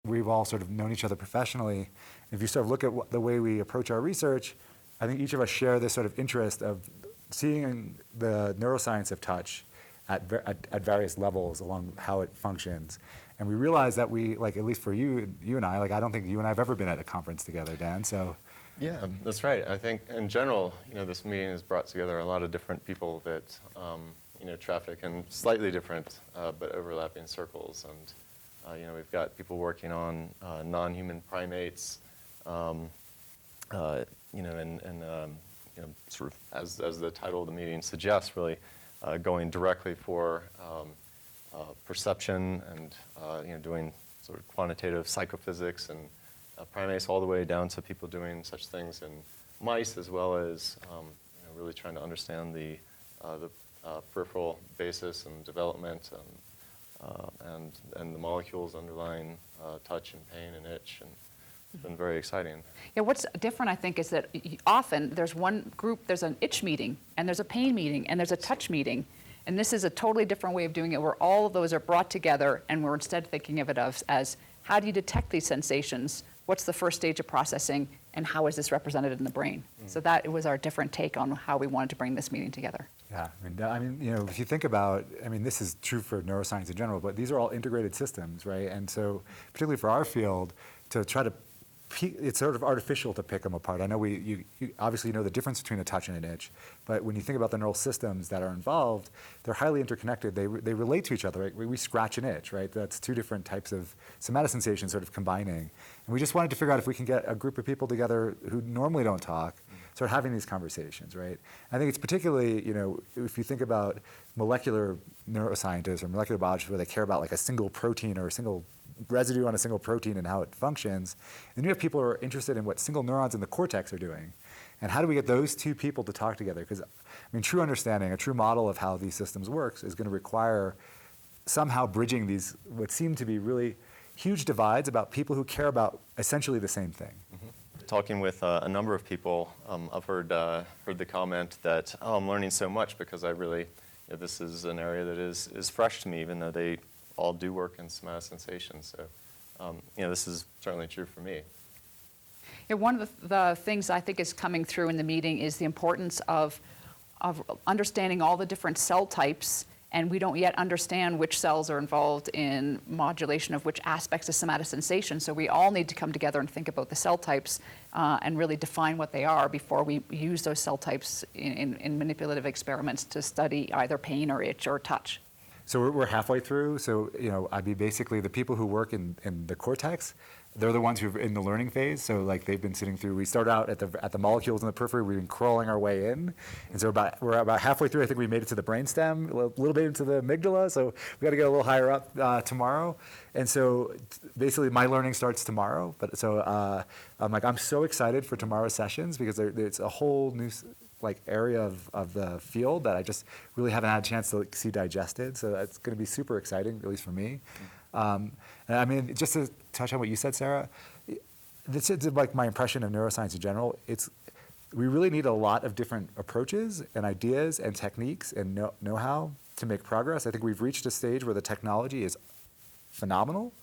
we've all sort of known each other professionally. If you sort of look at the way we approach our research, I think each of us share this sort of interest of seeing the neuroscience of touch at various levels along how it functions. And we realize that we, like, at least for you and I, like, I don't think you and I have ever been at a conference together, Dan, so. Yeah, that's right. I think in general, this meeting has brought together a lot of different people that, traffic in slightly different but overlapping circles. And, we've got people working on non-human primates, sort of as the title of the meeting suggests, really going directly for perception and, doing sort of quantitative psychophysics and primates all the way down to people doing such things in mice, as well as really trying to understand the peripheral basis and development and the molecules underlying touch and pain and itch. And it's been very exciting. Yeah, what's different, I think, is that often there's one group, there's an itch meeting, and there's a pain meeting, and there's a touch meeting. And this is a totally different way of doing it, where all of those are brought together, and we're instead thinking of it as how do you detect these sensations? What's the first stage of processing, and how is this represented in the brain? So that was our different take on how we wanted to bring this meeting together. Yeah, if you think about, this is true for neuroscience in general, but these are all integrated systems, right? And so, particularly for our field, to try to it's sort of artificial to pick them apart. I know you obviously know the difference between a touch and an itch, but when you think about the neural systems that are involved, they're highly interconnected. They relate to each other, right? We scratch and itch, right? That's two different types of somatosensation sort of combining. And we just wanted to figure out if we can get a group of people together who normally don't talk, start having these conversations, right? I think it's particularly, if you think about molecular neuroscientists or molecular biologists where they care about like a single protein or a single residue on a single protein and how it functions, and you have people who are interested in what single neurons in the cortex are doing. And how do we get those two people to talk together? Because, true understanding, a true model of how these systems works is going to require somehow bridging these, what seem to be really huge divides about people who care about essentially the same thing. Talking with a number of people, I've heard the comment that, I'm learning so much because I really, this is an area that is fresh to me, even though they all do work in somatosensation. So, this is certainly true for me. Yeah, one of the things I think is coming through in the meeting is the importance of understanding all the different cell types, and we don't yet understand which cells are involved in modulation of which aspects of somatosensation. So we all need to come together and think about the cell types and really define what they are before we use those cell types in manipulative experiments to study either pain or itch or touch. So we're halfway through. So, basically the people who work in the cortex, they're the ones who are in the learning phase. So like they've been sitting through, we start out at the molecules in the periphery, we've been crawling our way in. And so we're about halfway through. I think we made it to the brainstem, a little bit into the amygdala. So we got to get a little higher up tomorrow. And so basically my learning starts tomorrow. But so I'm so excited for tomorrow's sessions because it's a whole new area of the field that I just really haven't had a chance to see digested. So that's going to be super exciting, at least for me. And just to touch on what you said, Sarah, this is like my impression of neuroscience in general. We really need a lot of different approaches and ideas and techniques and know-how to make progress. I think we've reached a stage where the technology is phenomenal,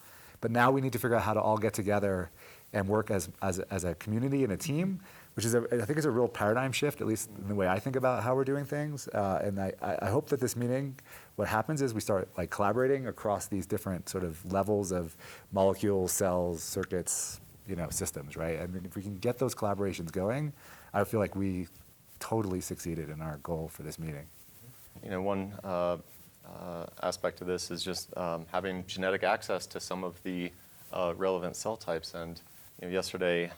but now we need to figure out how to all get together and work as a community and a team, which is, I think, is a real paradigm shift, at least in the way I think about how we're doing things. And I hope that this meeting, what happens is we start collaborating across these different sort of levels of molecules, cells, circuits, systems, right? If we can get those collaborations going, I feel like we totally succeeded in our goal for this meeting. One aspect of this is just having genetic access to some of the relevant cell types. And yesterday,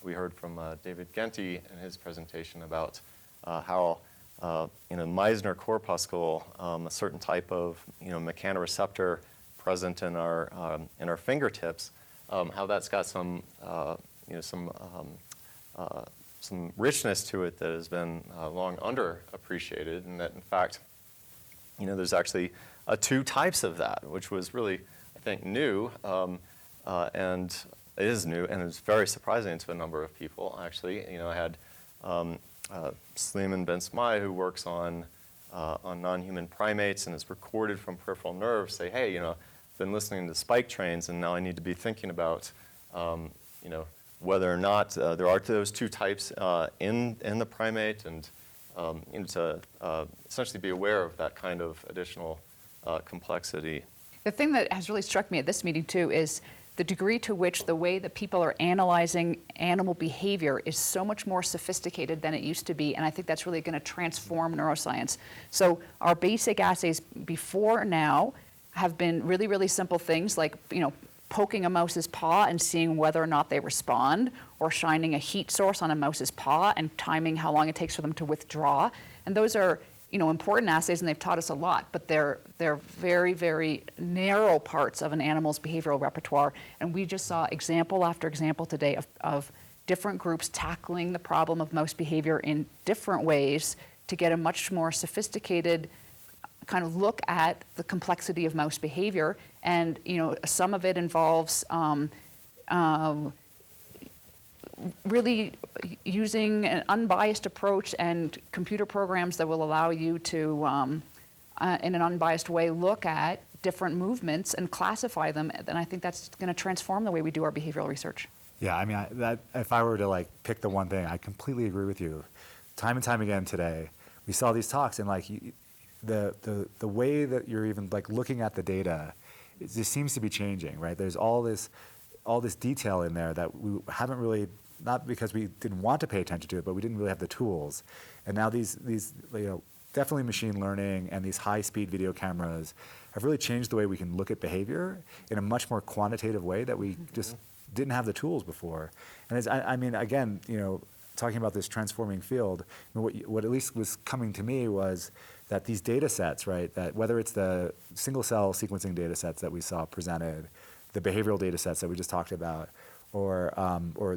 we heard from David Genty in his presentation about how in a Meissner corpuscle, a certain type of mechanoreceptor present in our fingertips, how that's got some richness to it that has been long underappreciated, and that in fact, there's actually two types of that, which was really, I think, new, and it is new, and it's very surprising to a number of people, actually. I had Sleiman Ben-Smai, who works on non-human primates and is recorded from peripheral nerves, say, hey, been listening to spike trains, and now I need to be thinking about, whether or not there are those two types in the primate, and to essentially be aware of that kind of additional complexity. The thing that has really struck me at this meeting too is the degree to which the way that people are analyzing animal behavior is so much more sophisticated than it used to be, and I think that's really going to transform neuroscience. So our basic assays before now have been really, really simple things like, poking a mouse's paw and seeing whether or not they respond, or shining a heat source on a mouse's paw and timing how long it takes for them to withdraw. And those are, important assays, and they've taught us a lot, but they're very, very narrow parts of an animal's behavioral repertoire. And we just saw example after example today of different groups tackling the problem of mouse behavior in different ways to get a much more sophisticated kind of look at the complexity of mouse behavior. And some of it involves really using an unbiased approach and computer programs that will allow you to, in an unbiased way, look at different movements and classify them. And I think that's going to transform the way we do our behavioral research. Yeah, I mean, if I were to pick the one thing, I completely agree with you. Time and time again today, we saw these talks, and the way that you're even looking at the data, it just seems to be changing, right? There's all this detail in there that we haven't really, not because we didn't want to pay attention to it, but we didn't really have the tools. And now these definitely machine learning and these high-speed video cameras have really changed the way we can look at behavior in a much more quantitative way that we just didn't have the tools before. And I mean, again, talking about this transforming field, what at least was coming to me was that these data sets, right, that whether it's the single-cell sequencing data sets that we saw presented, the behavioral data sets that we just talked about, or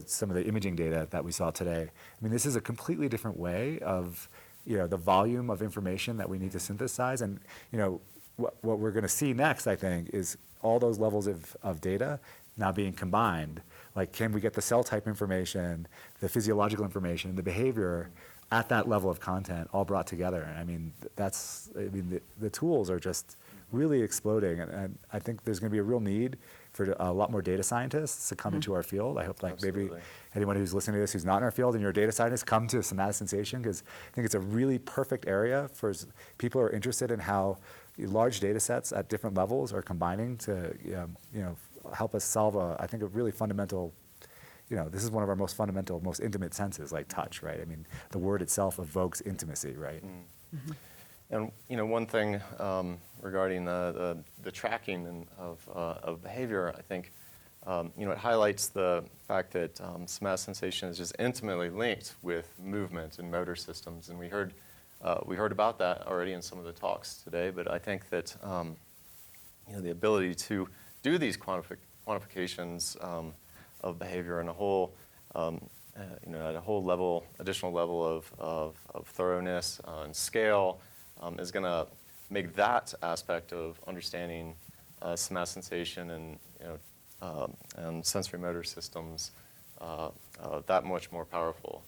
some of the imaging data that we saw today, I mean, this is a completely different way of, the volume of information that we need to synthesize. And, what we're going to see next, I think, is all those levels of data now being combined. Can we get the cell type information, the physiological information, the behavior at that level of content all brought together? And I mean, the tools are just really exploding. And I think there's going to be a real need for a lot more data scientists to come into our field. I hope maybe anyone who's listening to this who's not in our field and you're a data scientist, come to Somatosensation, because I think it's a really perfect area for people who are interested in how large data sets at different levels are combining to help us solve I think a really fundamental, this is one of our most fundamental, most intimate senses, like touch, right? I mean, the word itself evokes intimacy, right? Mm-hmm. And one thing regarding the tracking of behavior, I think, it highlights the fact that somatosensation is just intimately linked with movement and motor systems, and we heard about that already in some of the talks today. But I think that the ability to do these quantifications of behavior in a whole, at a whole level, additional level of thoroughness and scale, is going to make that aspect of understanding somatosensation and sensory motor systems that much more powerful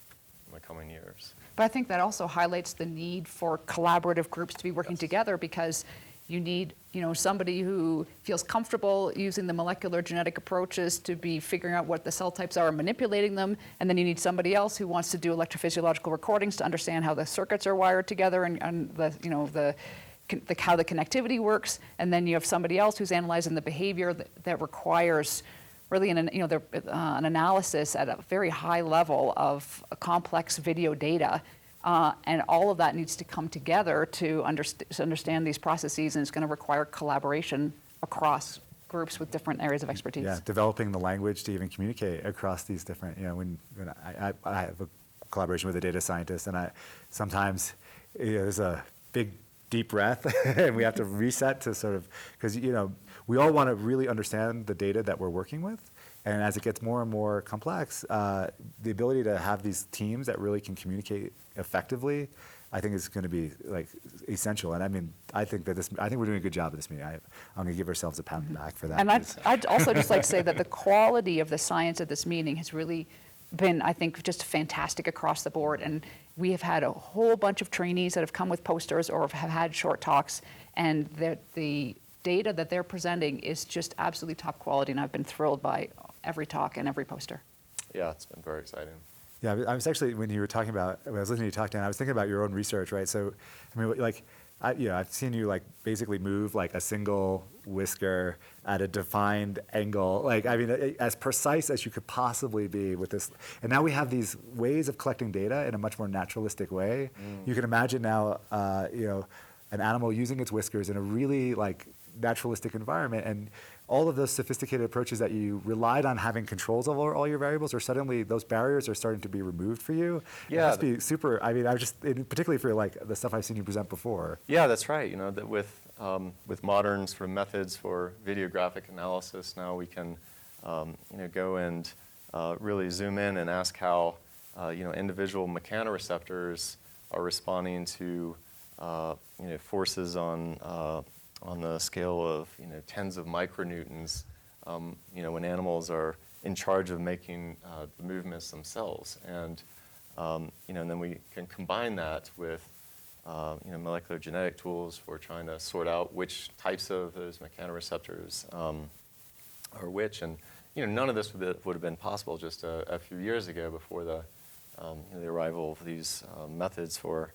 in the coming years. But I think that also highlights the need for collaborative groups to be working together, because you need, somebody who feels comfortable using the molecular genetic approaches to be figuring out what the cell types are and manipulating them, and then you need somebody else who wants to do electrophysiological recordings to understand how the circuits are wired together and how the connectivity works, and then you have somebody else who's analyzing the behavior that requires really an analysis at a very high level of complex video data. And all of that needs to come together to understand these processes, and it's going to require collaboration across groups with different areas of expertise. Yeah, developing the language to even communicate across these different, when I have a collaboration with a data scientist, and sometimes there's a big, deep breath, and we have to reset to sort of, because, we all want to really understand the data that we're working with. And as it gets more and more complex, the ability to have these teams that really can communicate effectively, I think is going to be essential. And I mean, I think we're doing a good job at this meeting. I'm going to give ourselves a pat on the back for that. And I'd also just like to say that the quality of the science at this meeting has really been, I think, just fantastic across the board. And we have had a whole bunch of trainees that have come with posters or have had short talks, and the data that they're presenting is just absolutely top quality, and I've been thrilled by every talk and every poster. Yeah, it's been very exciting. Yeah, I was actually, when you were talking about, when I was listening to you talk, Dan, I was thinking about your own research, right? So, I mean, like, I've seen you like basically move like a single whisker at a defined angle, like, I mean, as precise as you could possibly be with this. And now we have these ways of collecting data in a much more naturalistic way. You can imagine now, an animal using its whiskers in a really like naturalistic environment, and all of those sophisticated approaches that you relied on having controls over all your variables, or suddenly those barriers are starting to be removed for you. Yeah. It must be super, I mean, particularly for like the stuff I've seen you present before. Yeah, that's right. That with modern sort of methods for videographic analysis, now we can, go and really zoom in and ask how, individual mechanoreceptors are responding to, forces on the scale of tens of micronewtons, when animals are in charge of making the movements themselves, and and then we can combine that with molecular genetic tools for trying to sort out which types of those mechanoreceptors are which, and none of this would have been possible just a few years ago before the arrival of these methods for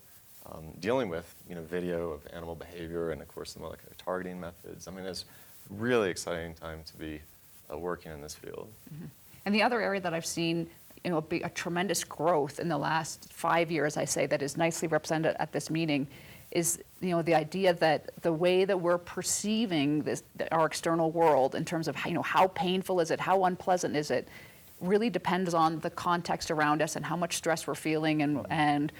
dealing with video of animal behavior, and of course the molecular targeting methods. I mean, it's a really exciting time to be working in this field. Mm-hmm. And the other area that I've seen a tremendous growth in the last 5 years, I say, that is nicely represented at this meeting is the idea that the way that we're perceiving our external world in terms of how painful is it, how unpleasant is it, really depends on the context around us and how much stress we're feeling, and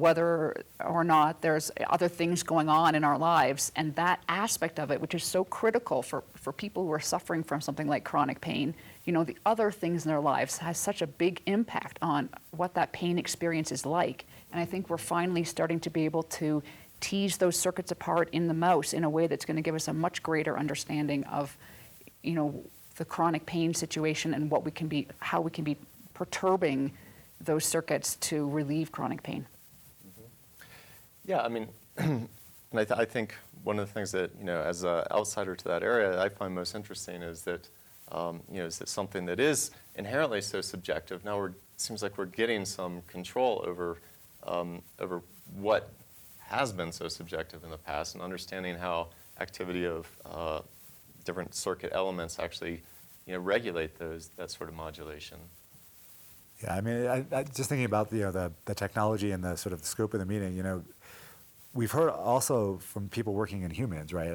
whether or not there's other things going on in our lives. And that aspect of it, which is so critical for people who are suffering from something like chronic pain, the other things in their lives has such a big impact on what that pain experience is like. And I think we're finally starting to be able to tease those circuits apart in the mouse in a way that's going to give us a much greater understanding of, the chronic pain situation and how we can be perturbing those circuits to relieve chronic pain. Yeah, I mean, and I think one of the things that, as an outsider to that area, I find most interesting is that, is that something that is inherently so subjective. Now it seems like we're getting some control over what has been so subjective in the past, and understanding how activity of different circuit elements actually, regulate that sort of modulation. Yeah, I mean, I just thinking about the technology and the sort of scope of the meeting, we've heard also from people working in humans, right?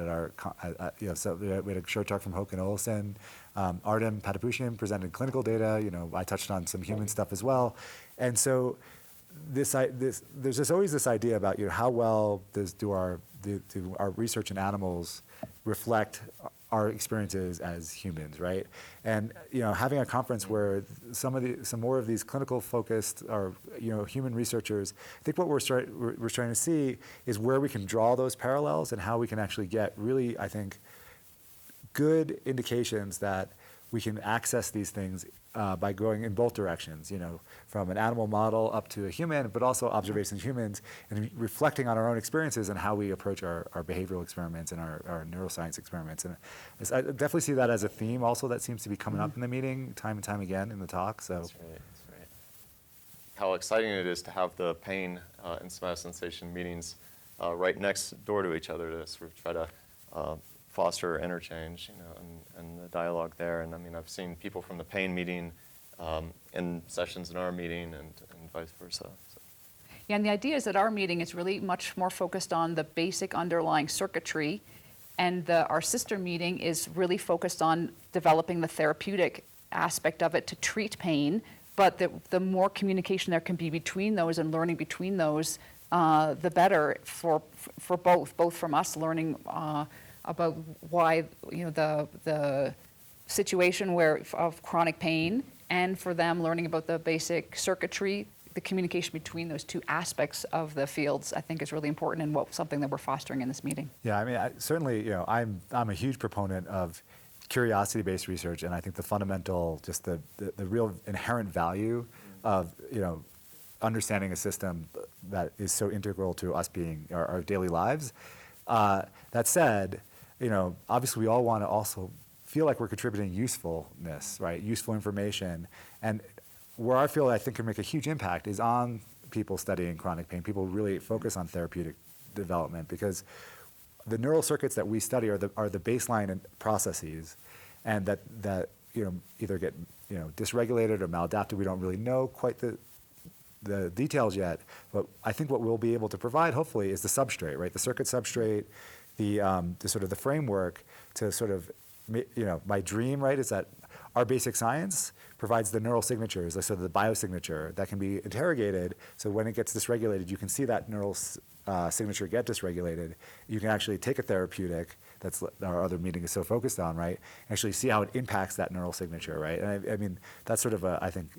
So we had a short talk from Håkan Olsen. Artem Patapushian presented clinical data. I touched on some human stuff as well. And so there's always this idea about how well do our research in animals reflect our experiences as humans, right? And having a conference where some more of these clinical focused or human researchers, I think what we're trying to see is where we can draw those parallels and how we can actually get really, I think, good indications that we can access these things by going in both directions, from an animal model up to a human, but also observations of humans, and reflecting on our own experiences and how we approach our behavioral experiments and our neuroscience experiments. And I definitely see that as a theme also that seems to be coming up in the meeting time and time again in the talk. So That's right. How exciting it is to have the pain and somatosensation meetings right next door to each other to sort of try to foster interchange, and the dialogue there. And I mean, I've seen people from the pain meeting in sessions in our meeting, and vice versa. So. Yeah, and the idea is that our meeting is really much more focused on the basic underlying circuitry, and our sister meeting is really focused on developing the therapeutic aspect of it to treat pain, but the more communication there can be between those and learning between those, the better for both from us learning about why the situation of chronic pain, and for them learning about the basic circuitry. The communication between those two aspects of the fields, I think, is really important, and something that we're fostering in this meeting. yeah, I mean, certainly, I'm a huge proponent of curiosity-based research, and I think the fundamental, just the real inherent value of understanding a system that is so integral to us being our daily lives. That said, obviously we all want to also feel like we're contributing usefulness, right? Useful information. And where I feel I think can make a huge impact is on people studying chronic pain. People really focus on therapeutic development because the neural circuits that we study are the baseline processes, and that either get dysregulated or maladapted. We don't really know quite the details yet, but I think what we'll be able to provide, hopefully, is the substrate, right? The circuit substrate, the sort of the framework to sort of, my dream, right, is that our basic science provides the neural signatures, so the biosignature that can be interrogated. So when it gets dysregulated, you can see that neural signature get dysregulated. You can actually take a therapeutic, that's our other meeting is so focused on, right? Actually see how it impacts that neural signature, right? And I mean, that's sort of I think,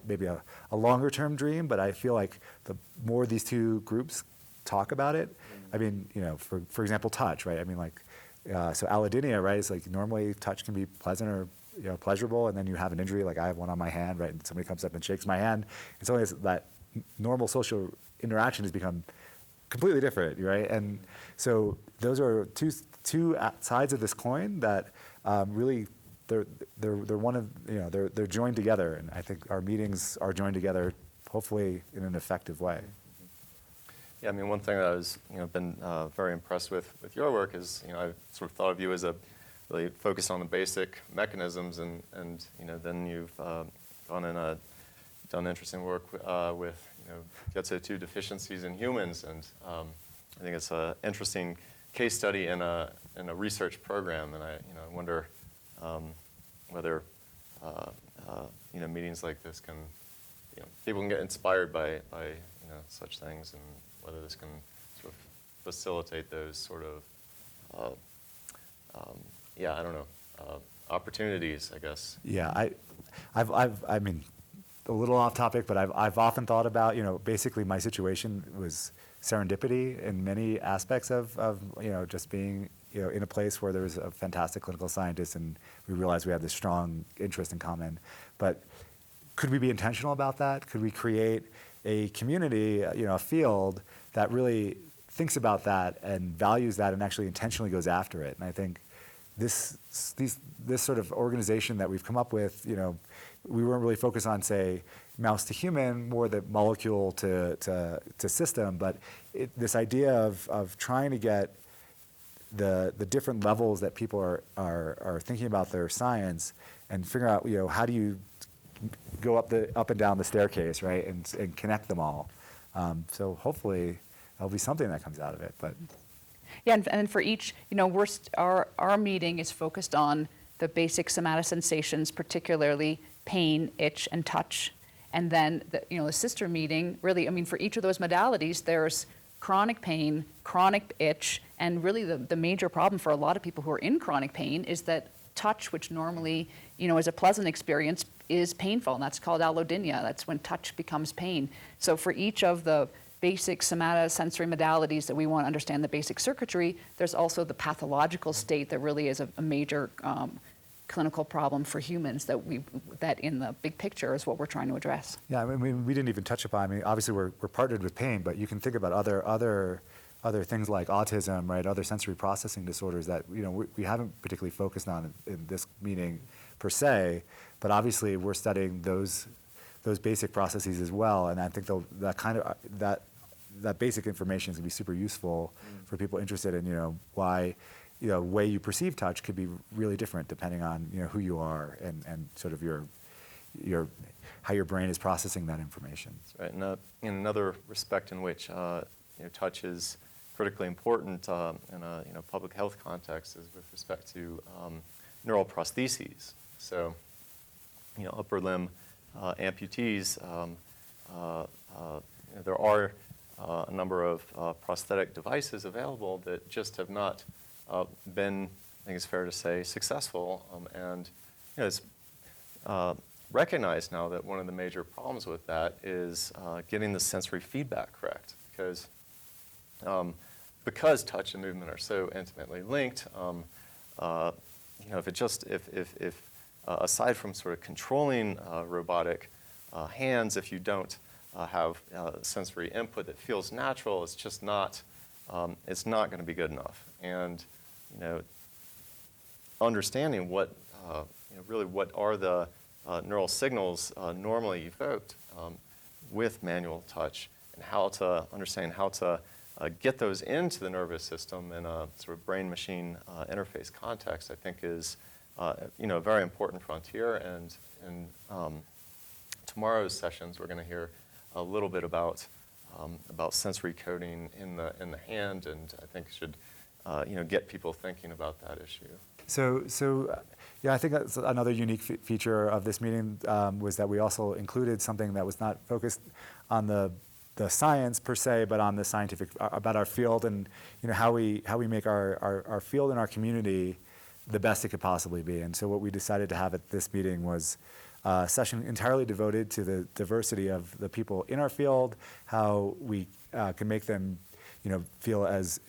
maybe a longer term dream, but I feel like the more these two groups talk about it, I mean, for example, touch, right? I mean, like, so allodynia, right, is like normally touch can be pleasant or pleasurable, and then you have an injury, like I have one on my hand, right, and somebody comes up and shakes my hand, and so that normal social interaction has become completely different, right? And so those are two sides of this coin that really they're one of they're joined together, and I think our meetings are joined together, hopefully in an effective way. Yeah, I mean, one thing that I was been very impressed with your work is I've sort of thought of you as a really focused on the basic mechanisms, and then you've gone and done interesting work with GETSO2 deficiencies in humans, and I think it's an interesting case study in a research program, and I wonder whether meetings like this can people can get inspired by such things, and whether this can sort of facilitate those sort of I don't know, opportunities, I guess. Yeah, I mean, a little off topic, but I've often thought about, basically my situation was serendipity in many aspects of just being, in a place where there was a fantastic clinical scientist and we realized we had this strong interest in common. But could we be intentional about that? Could we create a community, a field that really thinks about that and values that and actually intentionally goes after it? And I think this sort of organization that we've come up with, we weren't really focused on, say, mouse to human, more the molecule to system, but this idea of trying to get the different levels that people are thinking about their science and figure out, how do you go up and down the staircase, right, and connect them all. So hopefully there'll be something that comes out of it, but. Yeah, and for each, our meeting is focused on the basic somatosensations, particularly pain, itch, and touch. And then, the sister meeting, really, for each of those modalities, there's chronic pain, chronic itch, and really the major problem for a lot of people who are in chronic pain is that touch, which normally, is a pleasant experience, is painful, and that's called allodynia. That's when touch becomes pain. So for each of the basic somatosensory modalities that we want to understand the basic circuitry, there's also the pathological state that really is a major clinical problem for humans that in the big picture is what we're trying to address. Yeah, I mean, we didn't even touch upon, obviously we're partnered with pain, but you can think about other things like autism, right, other sensory processing disorders that, we haven't particularly focused on in this meeting per se, but obviously we're studying those basic processes as well, and I think that basic information is going to be super useful for people interested in, why, way you perceive touch could be really different depending on, who you are and sort of how your brain is processing that information. That's right. And in another respect in which touch is critically important in a public health context is with respect to neural prostheses. So, upper limb amputees, there are a number of prosthetic devices available that just have not been, I think it's fair to say, successful. And it's recognized now that one of the major problems with that is getting the sensory feedback correct, because touch and movement are so intimately linked. If aside from sort of controlling robotic hands, if you don't have sensory input that feels natural, it's just not it's not going to be good enough. And understanding what really what are the neural signals normally evoked with manual touch, and understand how to get those into the nervous system in a sort of brain-machine interface context, I think is a very important frontier. And in tomorrow's sessions, we're going to hear a little bit about sensory coding in the hand, and I think should get people thinking about that issue. So yeah, I think that's another unique feature of this meeting was that we also included something that was not focused on the science per se, but on the scientific, about our field and how we make our field and our community the best it could possibly be. And so what we decided to have at this meeting was a session entirely devoted to the diversity of the people in our field, how we can make them feel as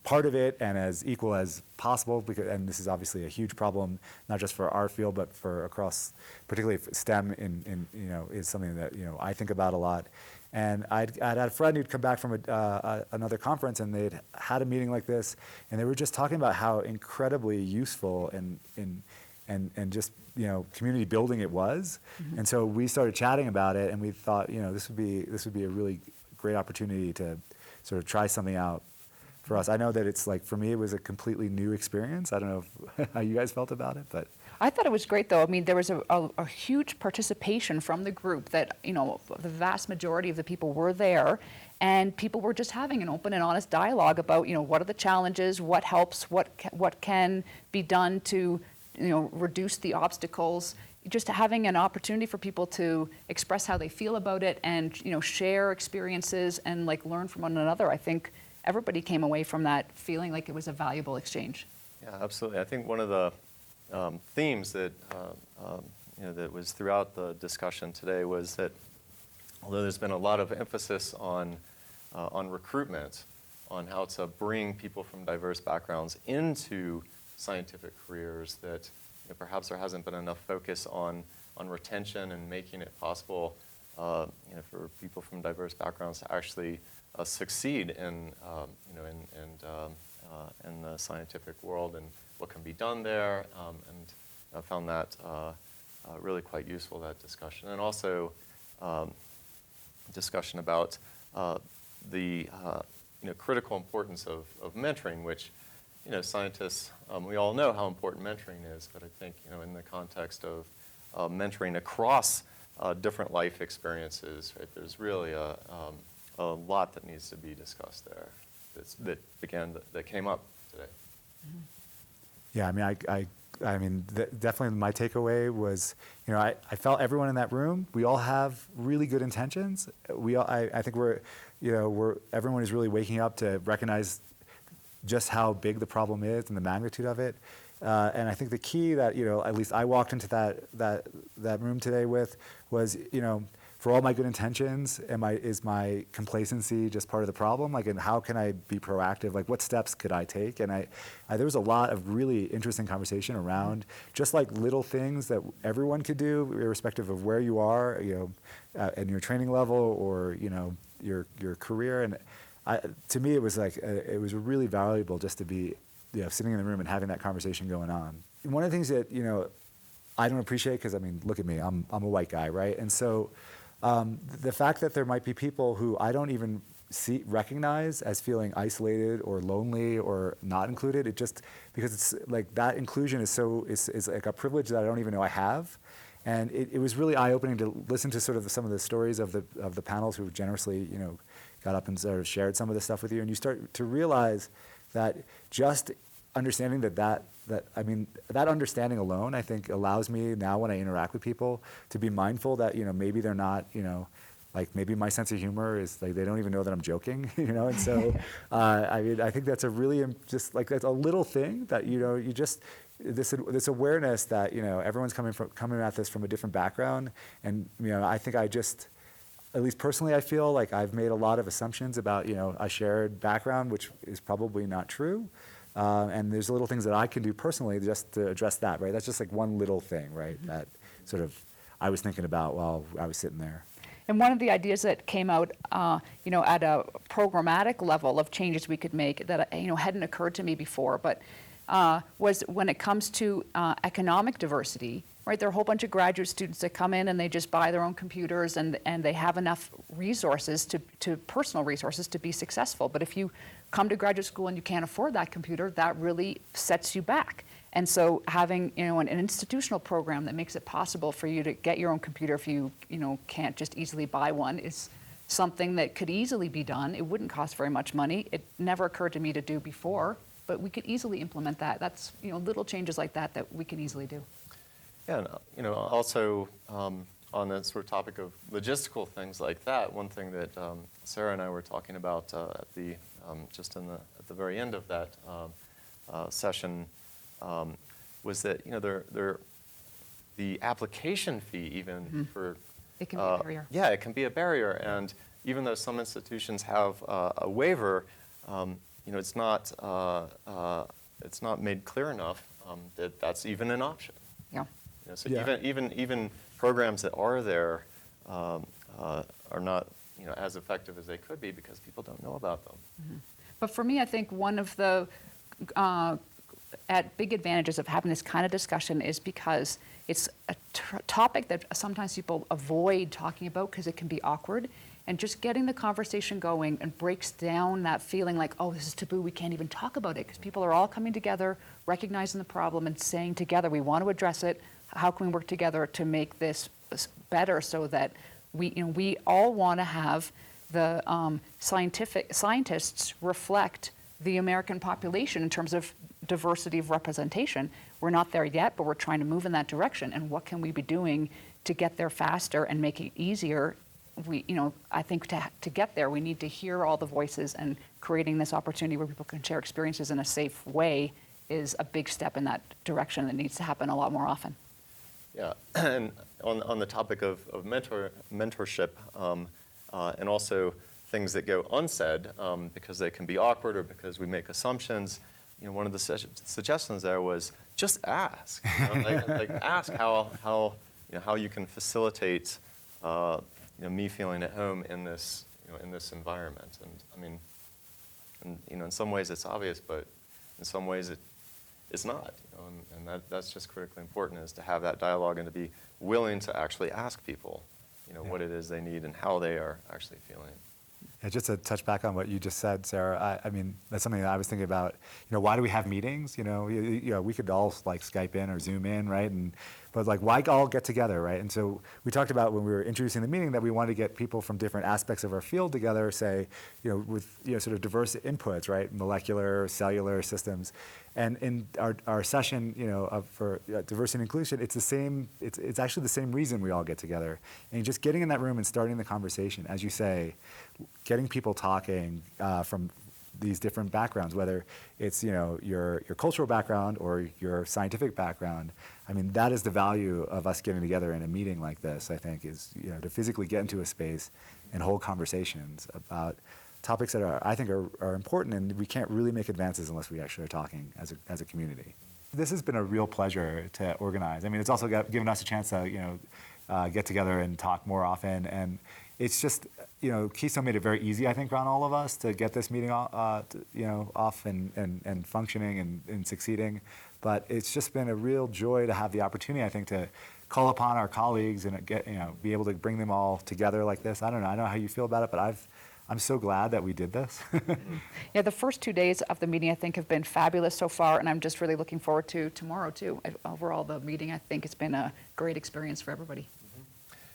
part of it and as equal as possible, and this is obviously a huge problem, not just for our field, but for across, particularly STEM is something that I think about a lot. And I'd had a friend who'd come back from another conference, and they'd had a meeting like this, and they were just talking about how incredibly useful and just community building it was. Mm-hmm. And so we started chatting about it, and we thought this would be a really great opportunity to sort of try something out for us. I know that it's for me, it was a completely new experience. I don't know how you guys felt about it, but. I thought it was great, though. I mean, there was a huge participation from the group that, the vast majority of the people were there, and people were just having an open and honest dialogue about, what are the challenges, what helps, what can be done to, reduce the obstacles. Just having an opportunity for people to express how they feel about it and, share experiences and learn from one another. I think everybody came away from that feeling like it was a valuable exchange. Yeah, absolutely. I think one of the themes that that was throughout the discussion today was that although there's been a lot of emphasis on recruitment, on how to bring people from diverse backgrounds into scientific careers, that perhaps there hasn't been enough focus on retention and making it possible for people from diverse backgrounds to actually succeed in the scientific world and what can be done there, and I found that really quite useful, that discussion. And also discussion about the critical importance of mentoring, which scientists, we all know how important mentoring is, but I think in the context of mentoring across different life experiences, right, there's really a lot that needs to be discussed there that came up today. Mm-hmm. Yeah, I mean, definitely my takeaway was, I felt everyone in that room, we all have really good intentions. I think everyone is really waking up to recognize just how big the problem is and the magnitude of it. And I think the key that, at least I walked into that room today with was, for all my good intentions, is my complacency just part of the problem? And how can I be proactive? What steps could I take? And there was a lot of really interesting conversation around just little things that everyone could do, irrespective of where you are, in your training level or, your career. And to me, it was it was really valuable just to be, sitting in the room and having that conversation going on. And one of the things that, I don't appreciate, because look at me, I'm a white guy, right? And so the fact that there might be people who I don't even recognize as feeling isolated or lonely or not included, it just, because it's that inclusion is a privilege that I don't even know I have. And it was really eye-opening to listen to sort of some of the stories of the panels who generously, got up and sort of shared some of this stuff with you, and you start to realize that just understanding that understanding alone, I think, allows me now when I interact with people to be mindful that, maybe they're not, maybe my sense of humor is they don't even know that I'm joking, and so, I think that's a really, that's a little thing that, you just, this awareness that, everyone's coming at this from a different background, and, I think at least personally, I feel like I've made a lot of assumptions about, a shared background, which is probably not true. And there's little things that I can do personally just to address that, right? That's just one little thing, right? That sort of I was thinking about while I was sitting there. And one of the ideas that came out, at a programmatic level of changes we could make that, hadn't occurred to me before, but was when it comes to economic diversity, right? There are a whole bunch of graduate students that come in and they just buy their own computers and they have enough resources to personal resources to be successful. But if you come to graduate school and you can't afford that computer, that really sets you back. And so having, an institutional program that makes it possible for you to get your own computer if you, can't just easily buy one is something that could easily be done. It wouldn't cost very much money. It never occurred to me to do before, but we could easily implement that. That's, little changes like that we can easily do. Yeah, and also on the sort of topic of logistical things like that, one thing that Sarah and I were talking about at the at the very end of that session was that the application fee even for it can be a barrier. Yeah, it can be a barrier, and even though some institutions have a waiver, it's not made clear enough that that's even an option. Yeah. So even programs that are there are not as effective as they could be because people don't know about them. Mm-hmm. But for me, I think one of the big advantages of having this kind of discussion is because it's a topic that sometimes people avoid talking about because it can be awkward. And just getting the conversation going and breaks down that feeling like, oh, this is taboo, we can't even talk about it, because people are all coming together, recognizing the problem and saying together, we want to address it. How can we work together to make this better so that we all want to have the scientists reflect the American population in terms of diversity of representation. We're not there yet, but we're trying to move in that direction. And what can we be doing to get there faster and make it easier? I think to get there, we need to hear all the voices, and creating this opportunity where people can share experiences in a safe way is a big step in that direction that needs to happen a lot more often. Yeah, and on the topic of mentorship, and also things that go unsaid because they can be awkward or because we make assumptions, one of the suggestions there was just ask. Like ask how you can facilitate me feeling at home in this environment. And in some ways it's obvious, but in some ways it's not. And that's just critically important, is to have that dialogue and to be willing to actually ask people, what it is they need and how they are actually feeling. Yeah, just to touch back on what you just said, Sarah, I mean, that's something that I was thinking about. Why do we have meetings? We could all like Skype in or Zoom in, right? But like, why all get together, right? And so we talked about when we were introducing the meeting that we wanted to get people from different aspects of our field together, say, with sort of diverse inputs, right? Molecular, cellular systems. And in our session, for diversity and inclusion, it's the same. It's actually the same reason we all get together. And just getting in that room and starting the conversation, as you say, getting people talking from these different backgrounds, whether it's your cultural background or your scientific background. I mean, that is the value of us getting together in a meeting like this. I think is to physically get into a space and hold conversations about topics that I think are important, and we can't really make advances unless we actually are talking as a community. This has been a real pleasure to organize. I mean, it's also given us a chance to get together and talk more often, and it's just Keystone made it very easy, I think, on all of us to get this meeting off and functioning and succeeding. But it's just been a real joy to have the opportunity, I think, to call upon our colleagues and be able to bring them all together like this. I don't know how you feel about it, but I'm so glad that we did this. Yeah, the first 2 days of the meeting, I think, have been fabulous so far, and I'm just really looking forward to tomorrow, too. Overall, the meeting, I think it's been a great experience for everybody. Mm-hmm.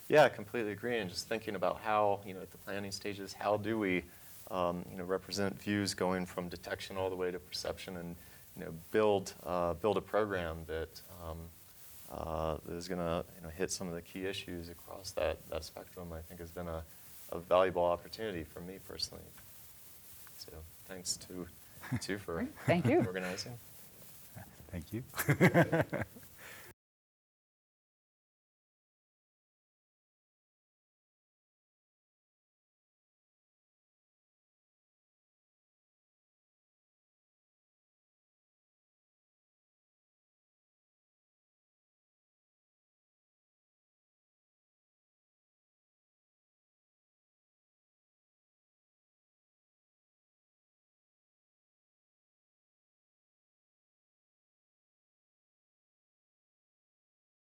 Yeah, I completely agree. And just thinking about how, at the planning stages, how do we, represent views going from detection all the way to perception, and, build a program that is going to, hit some of the key issues across that spectrum, I think has been a valuable opportunity for me personally. So thanks to for Thank you. organizing. Thank you.